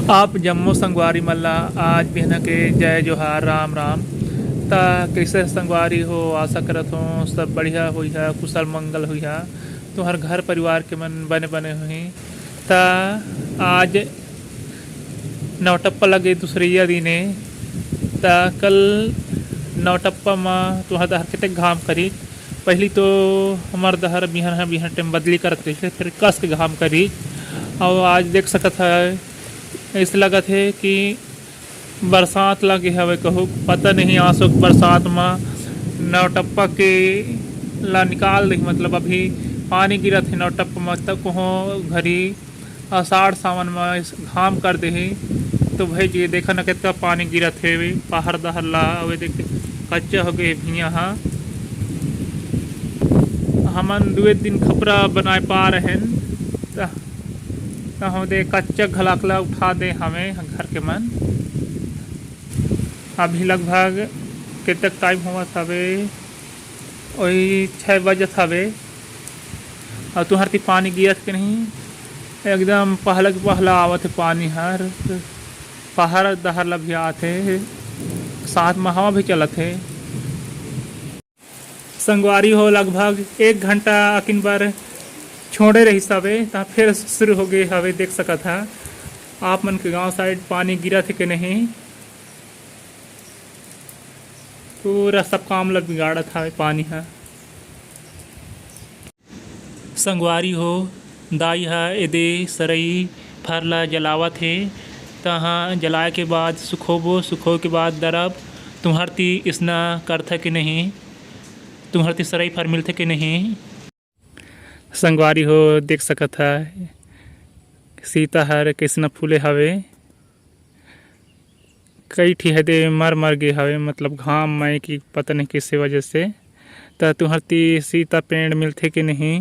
आप जम्मू संगवारी मल्ला आज बिहना के जय जोहार राम राम। ता कैसे संगवारी हो, आशा करत हो सब बढ़िया हुई है, कुशल मंगल हुई है। तुम्हार घर परिवार के मन बने बने हुई। ता आज नवटप्पा लगे दूसरिया दिने। ता कल नवटप्पा में तुम्हार दहर कितने घाम करी। पहली तो हमार दहर बिहन टाइम बदली करत रही, फिर कस के घाम करी। और आज देख सकत है ऐसे लगत है कि बरसात लगे हवे कहूँ, पता नहीं आसो बरसात में नवटप्पा के ला निकाल दही। मतलब अभी पानी गिरत है नवटप्पा में, तब कहो घरी आषाढ़ सावन में घाम कर दे तो भाई जी देखा न कितना पानी गिरत है पहाड़ दहर ला। वे देख कच्चा हो गए भिया। हाँ हमन दुए दिन खपरा बनाए पा रहे हम दे कच्चा घलाकला उठा दे हमें घर के मन। अभी लगभग कितने टाइम हुआ था वे, वही 6 बजे था वे। और तुहर ती पानी गिरत के नहीं, एकदम पहला आवत है पानी। हर पहाड़ दहर ला भी आते, साथ में हवा भी चलत है। संगवारी हो लगभग 1 घंटा अकिन बार छोड़े रही सबे, ता फिर शुरू हो गए हवे। देख सका था आप मन के गांव साइड पानी गिरा थे कि नहीं। पूरा सब काम लग बिगाड़ा था पानी है। संगवारी हो दाई है एदे सरई फरला जलावा थे। तहाँ जलाए के बाद सुखो के बाद दरब तुम्हारती इसना करथा कि नहीं, तुम्हारती सरई फर मिलथे कि नहीं। संगवारी हो देख सकत है सीता हर किसना फूले हवे, कई ठी हदे मर गए हवे। मतलब घाम में कि पता नहीं किस वजह से। तो तुम्हारती सीता पेड़ मिलथे कि नहीं,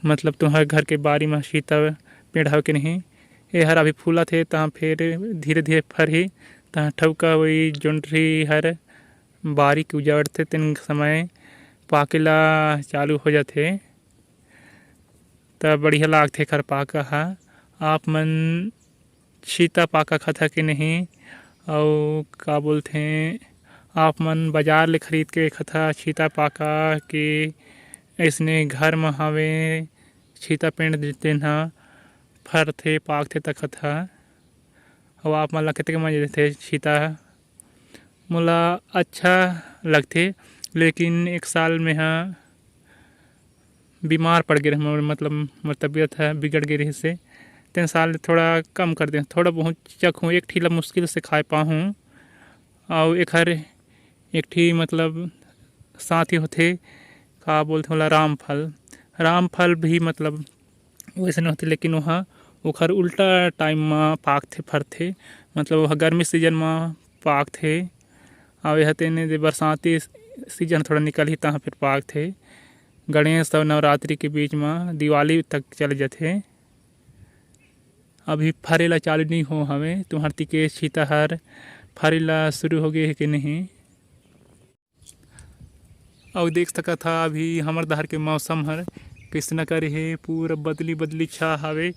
मतलब तुम्हारे घर के बारी में सीता पेड़ हवे कि नहीं। ये हर अभी फूला थे तहाँ फिर धीरे धीरे फरही। तहाँ ठौका वही जोंडरी हर बारीक उजाड़ते तेन समय पाकेला चालू हो जाते। तब बढ़िया लागथे खर पाका हा। आप मन सीता पाका खाता कि नहीं, और का बोलते आप मन बाजार ले खरीद के खाता सीता पाका के ऐसने घर में हवे सीता पेड़ देते ना फर थे पाक थे तक था। और आप मन ला कितने मजे थे सीता मोला अच्छा लगथे। लेकिन 1 साल में हाँ बीमार पड़ गए रहे, मतलब मोर तबीयत है बिगड़ गई रही से 3 साल थोड़ा कम कर दे। थोड़ा बहुत चक हूँ, एक ठीला मुश्किल से खा पाऊँ। और एक ठी मतलब साथ ही होते का बोलते होला रामफल भी मतलब वैसे नहीं होते, लेकिन वहाँ ओखर उल्टा टाइम में पाक थे फर थे। मतलब वह गर्मी सीजन में पाक थे, और यह तेने बरसाती सीजन थोड़ा निकल ही तहाँ फिर पाक थे। गणेश और नवरात्रि के बीच में दिवाली तक चले जाते। अभी फरेला चालू नहीं हो हमें, तुम्हारती के सीता हर फरेला शुरू हो गए है कि नहीं। और देख सका था अभी हमार दहर के मौसम हर किसना करे है, पूरा बदली छा हवे।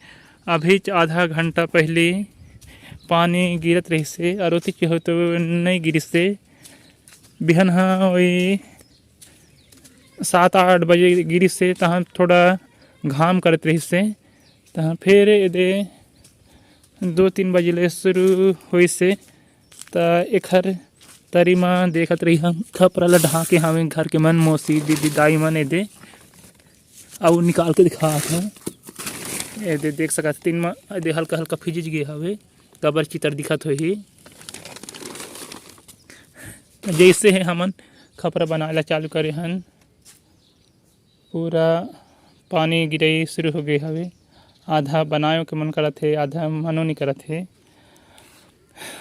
अभी आधा घंटा पहले पानी गिरत रही से, अरोती के हो तो नहीं गिरी से। बिहन हाँ वही 7-8 बजे गिरी से, तहाँ थोड़ा घाम करत रही से। तहाँ फिर दे 2-3 बजे ले शुरू हुई से। एक हर तरी में देखत रही हम खपरा ला ढाके हमें घर के मन मौसी दीदी दाई मन दे और निकाल के दिखा था। ए दे देख सकत 3 में दे हल्का फिजिज गए हवे, कबर चितर दिखत हो ही। जैसे है हमन खपरा बनाला चालू करे हन, पूरा पानी गिरई शुरू हो गए हवे। आधा बनायो के मन करत है, आधा मनो नहीं करत है।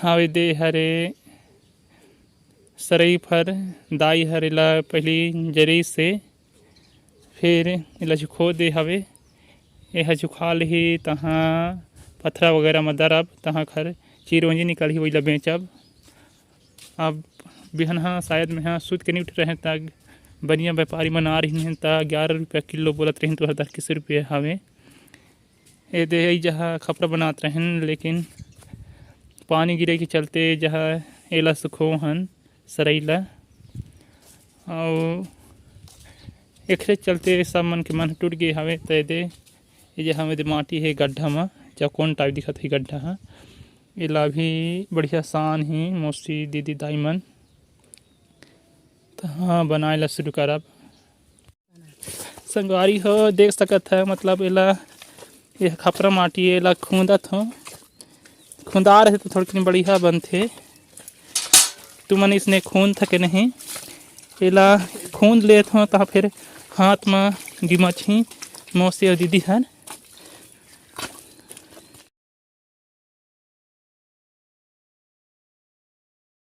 हवे दे हरे सरई फर दाई हरे ला पहली जरी से, फिर इला झुखो दे हवे। यह झुखा ही तहाँ पथरा वगैरह में दरब, तहाँ खर चिरौंजी निकल ही वही बेचब। अब बिहन हाँ शायद में हाँ सूद के नहीं उठ रहे तक बढ़िया व्यापारी मन आ रही हैं। 11 रुपया किलो बोलत रहे तो 10 रुपये हवे। ये दे जहाँ खपरा बनात रहें, लेकिन पानी गिरे के चलते जहाँ एला सुखो हन सरई और एखरे चलते सब मन के मन टूट गए हवे तय दे ये हमें दे माटी है गड्ढा में चौकोन टाइप दिखत है गड्ढा हा एला भी बढ़िया सान ही मौसी दीदी दाई मन तो हाँ बनाए ला शुरू करब संगवारी हो देख सकत है मतलब एला ये खपरा माटी एला खूंदत हो खुंदा रहे तो थोड़ी बढ़िया बनथे तुमन इसने खून थके नहीं एला खूंद लेत हो तो फिर हाथ में गिमछी मौसी और दीदी हन